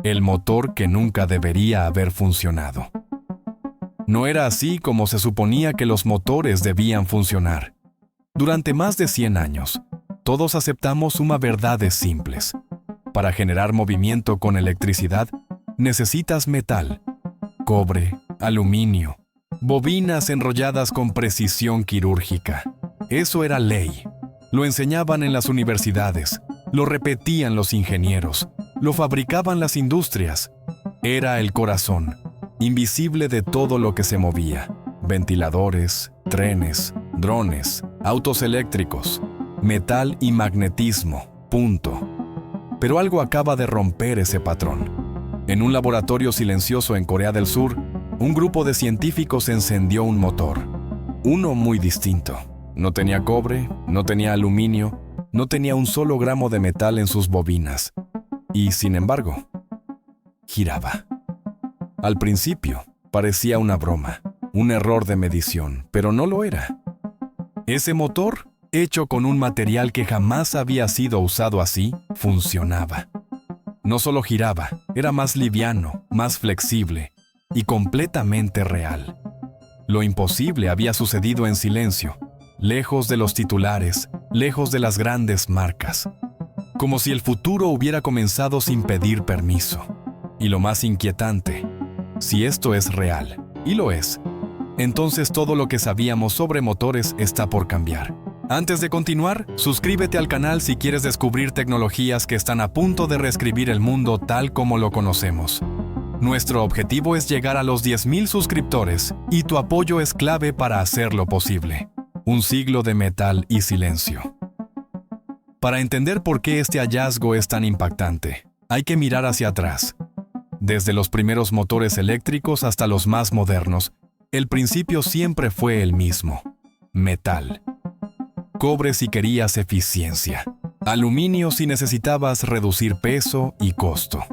el motor que nunca debería haber funcionado. No era así como se suponía que los motores debían funcionar. Durante más de 100 años, todos aceptamos verdades simples. Para generar movimiento con electricidad, necesitas metal, cobre, aluminio, bobinas enrolladas con precisión quirúrgica. Eso era ley. Lo enseñaban en las universidades, lo repetían los ingenieros, lo fabricaban las industrias. Era el corazón, invisible de todo lo que se movía. Ventiladores, trenes, drones, autos eléctricos, metal y magnetismo, punto. Pero algo acaba de romper ese patrón. En un laboratorio silencioso en Corea del Sur, un grupo de científicos encendió un motor. Uno muy distinto. No tenía cobre, no tenía aluminio, no tenía un solo gramo de metal en sus bobinas. Y, sin embargo, giraba. Al principio, parecía una broma, un error de medición, pero no lo era. Ese motor, hecho con un material que jamás había sido usado así, funcionaba. No solo giraba, era más liviano, más flexible y completamente real. Lo imposible había sucedido en silencio, lejos de los titulares, lejos de las grandes marcas. Como si el futuro hubiera comenzado sin pedir permiso. Y lo más inquietante, si esto es real, y lo es, entonces todo lo que sabíamos sobre motores está por cambiar. Antes de continuar, suscríbete al canal si quieres descubrir tecnologías que están a punto de reescribir el mundo tal como lo conocemos. Nuestro objetivo es llegar a los 10,000 suscriptores y tu apoyo es clave para hacerlo posible. Un siglo de metal y silencio. Para entender por qué este hallazgo es tan impactante, hay que mirar hacia atrás. Desde los primeros motores eléctricos hasta los más modernos, el principio siempre fue el mismo: metal. Cobre si querías eficiencia. Aluminio si necesitabas reducir peso y costo.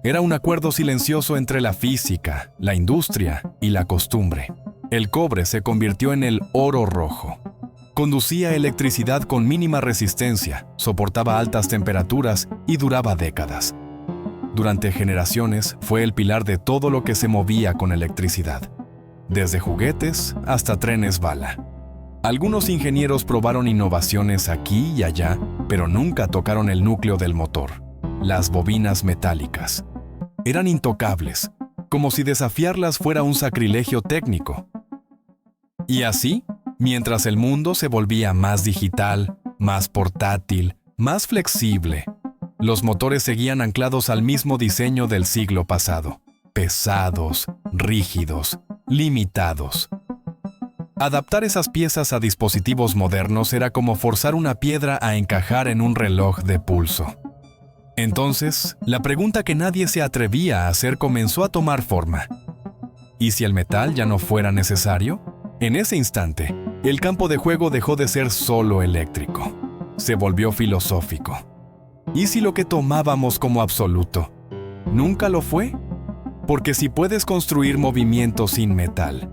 Era un acuerdo silencioso entre la física, la industria y la costumbre. El cobre se convirtió en el oro rojo. Conducía electricidad con mínima resistencia, soportaba altas temperaturas y duraba décadas. Durante generaciones fue el pilar de todo lo que se movía con electricidad, desde juguetes hasta trenes bala. Algunos ingenieros probaron innovaciones aquí y allá, pero nunca tocaron el núcleo del motor, las bobinas metálicas. Eran intocables, como si desafiarlas fuera un sacrilegio técnico. Y así, mientras el mundo se volvía más digital, más portátil, más flexible, los motores seguían anclados al mismo diseño del siglo pasado: pesados, rígidos, limitados. Adaptar esas piezas a dispositivos modernos era como forzar una piedra a encajar en un reloj de pulso. Entonces, la pregunta que nadie se atrevía a hacer comenzó a tomar forma. ¿Y si el metal ya no fuera necesario? En ese instante, el campo de juego dejó de ser solo eléctrico. Se volvió filosófico. ¿Y si lo que tomábamos como absoluto nunca lo fue? Porque si puedes construir movimiento sin metal,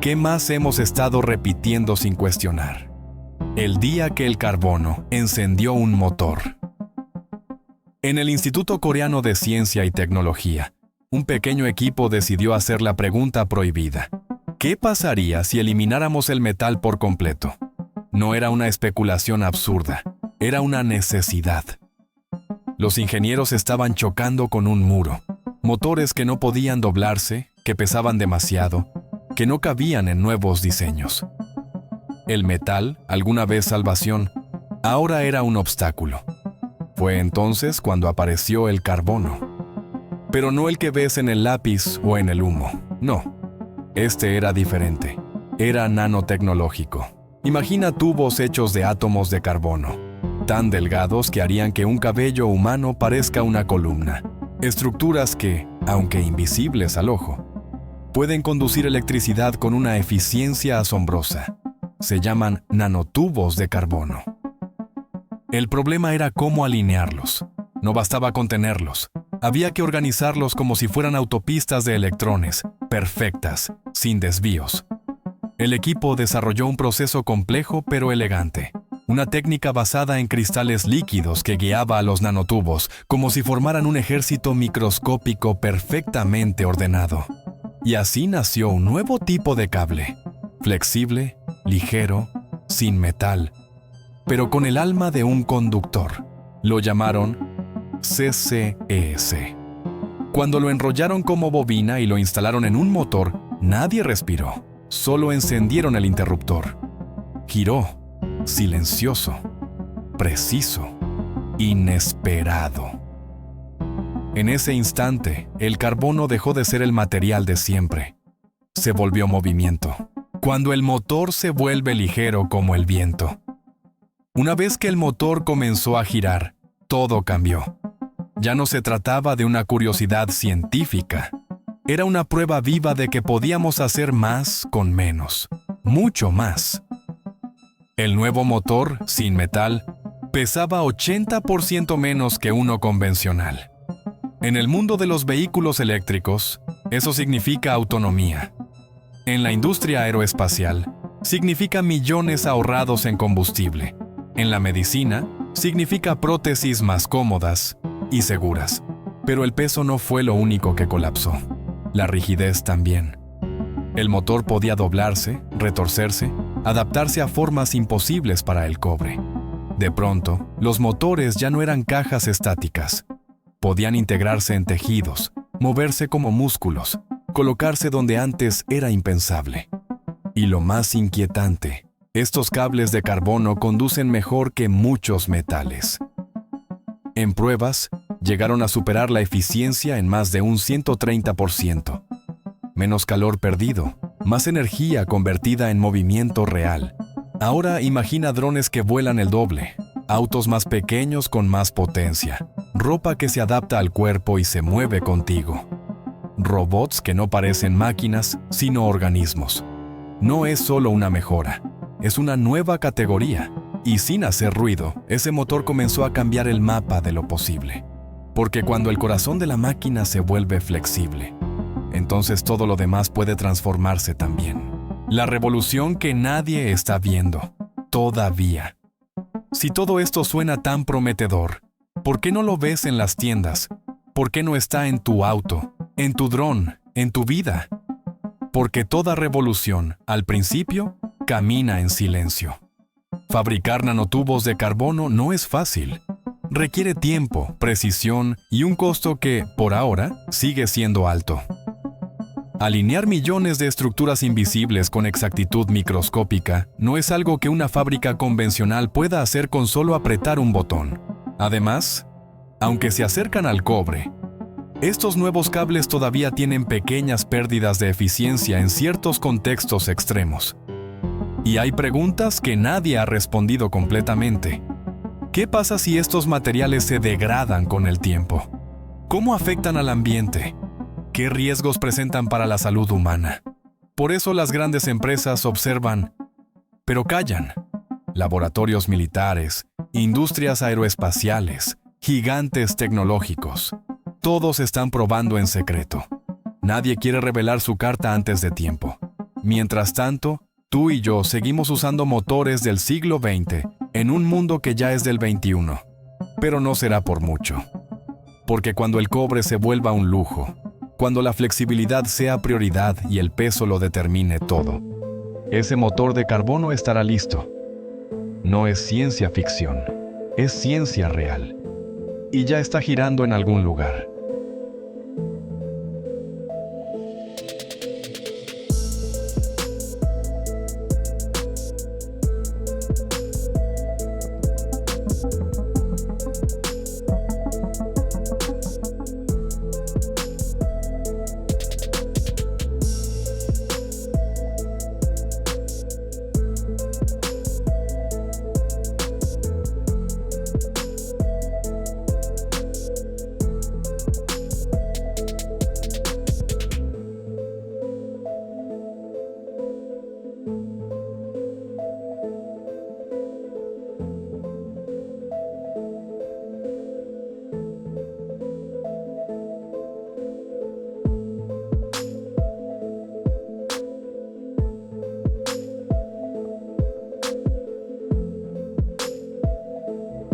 ¿qué más hemos estado repitiendo sin cuestionar? El día que el carbono encendió un motor. En el Instituto Coreano de Ciencia y Tecnología, un pequeño equipo decidió hacer la pregunta prohibida. ¿Qué pasaría si elimináramos el metal por completo? No era una especulación absurda, era una necesidad. Los ingenieros estaban chocando con un muro. Motores que no podían doblarse, que pesaban demasiado, que no cabían en nuevos diseños. El metal, alguna vez salvación, ahora era un obstáculo. Fue entonces cuando apareció el carbono. Pero no el que ves en el lápiz o en el humo, no. Este era diferente. Era nanotecnológico. Imagina tubos hechos de átomos de carbono, tan delgados que harían que un cabello humano parezca una columna. Estructuras que, aunque invisibles al ojo, pueden conducir electricidad con una eficiencia asombrosa. Se llaman nanotubos de carbono. El problema era cómo alinearlos. No bastaba con tenerlos. Había que organizarlos como si fueran autopistas de electrones, perfectas, sin desvíos. El equipo desarrolló un proceso complejo pero elegante. una técnica basada en cristales líquidos que guiaba a los nanotubos como si formaran un ejército microscópico perfectamente ordenado. Y así nació un nuevo tipo de cable, flexible, ligero, sin metal, pero con el alma de un conductor. Lo llamaron CCES. Cuando lo enrollaron como bobina y lo instalaron en un motor, nadie respiró, solo encendieron el interruptor. Giró, silencioso, preciso, inesperado. En ese instante, el carbono dejó de ser el material de siempre. Se volvió movimiento. Cuando el motor se vuelve ligero como el viento. Una vez que el motor comenzó a girar, todo cambió. Ya no se trataba de una curiosidad científica. Era una prueba viva de que podíamos hacer más con menos. Mucho más. El nuevo motor, sin metal, pesaba 80% menos que uno convencional. En el mundo de los vehículos eléctricos, eso significa autonomía. En la industria aeroespacial, significa millones ahorrados en combustible. En la medicina, significa prótesis más cómodas y seguras. Pero el peso no fue lo único que colapsó. La rigidez también. El motor podía doblarse, retorcerse, adaptarse a formas imposibles para el cobre. De pronto, los motores ya no eran cajas estáticas. Podían integrarse en tejidos, moverse como músculos, colocarse donde antes era impensable. Y lo más inquietante, estos cables de carbono conducen mejor que muchos metales. En pruebas, llegaron a superar la eficiencia en más de un 130%. Menos calor perdido, más energía convertida en movimiento real. Ahora imagina drones que vuelan el doble, autos más pequeños con más potencia, ropa que se adapta al cuerpo y se mueve contigo. Robots que no parecen máquinas, sino organismos. No es solo una mejora, es una nueva categoría. Y sin hacer ruido, ese motor comenzó a cambiar el mapa de lo posible. Porque cuando el corazón de la máquina se vuelve flexible, entonces todo lo demás puede transformarse también. La revolución que nadie está viendo, todavía. Si todo esto suena tan prometedor, ¿por qué no lo ves en las tiendas? ¿Por qué no está en tu auto, en tu dron, en tu vida? Porque toda revolución, al principio, camina en silencio. Fabricar nanotubos de carbono no es fácil. Requiere tiempo, precisión y un costo que, por ahora, sigue siendo alto. Alinear millones de estructuras invisibles con exactitud microscópica no es algo que una fábrica convencional pueda hacer con solo apretar un botón. Además, aunque se acercan al cobre, estos nuevos cables todavía tienen pequeñas pérdidas de eficiencia en ciertos contextos extremos. Y hay preguntas que nadie ha respondido completamente. ¿Qué pasa si estos materiales se degradan con el tiempo? ¿Cómo afectan al ambiente? ¿Qué riesgos presentan para la salud humana? Por eso las grandes empresas observan, pero callan. Laboratorios militares, industrias aeroespaciales, gigantes tecnológicos. Todos están probando en secreto. Nadie quiere revelar su carta antes de tiempo. Mientras tanto, tú y yo seguimos usando motores del siglo XX en un mundo que ya es del XXI. Pero no será por mucho. Porque cuando el cobre se vuelva un lujo, cuando la flexibilidad sea prioridad y el peso lo determine todo, ese motor de carbono estará listo. No es ciencia ficción, es ciencia real. Y ya está girando en algún lugar.